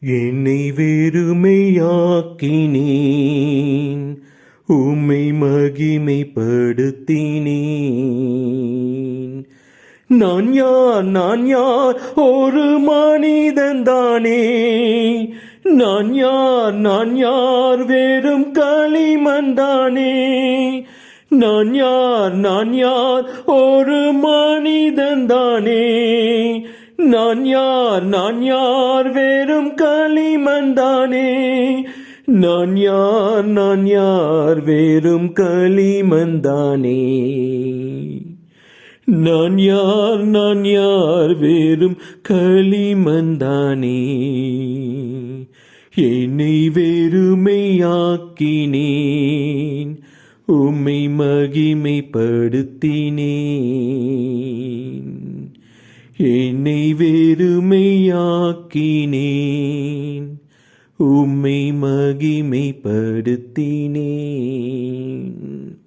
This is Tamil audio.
என்னை வெறுமையாக்கினேன், உம்மை மகிமைப்படுத்தினேன். நான் யார் ஒரு மனிதன்தானே. நான் யார் வெறும் களிமண்தானே. நான் யார் ஒரு மனிதன்தானே. நான் யார் வெறும் களிமண்தானே. நான் யார் வெறும் களிமண்தானே. நான் யார் வெறும் களிமண்தானே. என்னை வெறுமையாக்கினேன், உம்மை மகிமைப்படுத்தினேன். என்னை வெறுமையாக்கினேன், உம்மை மகிமைப்படுத்தினேன்.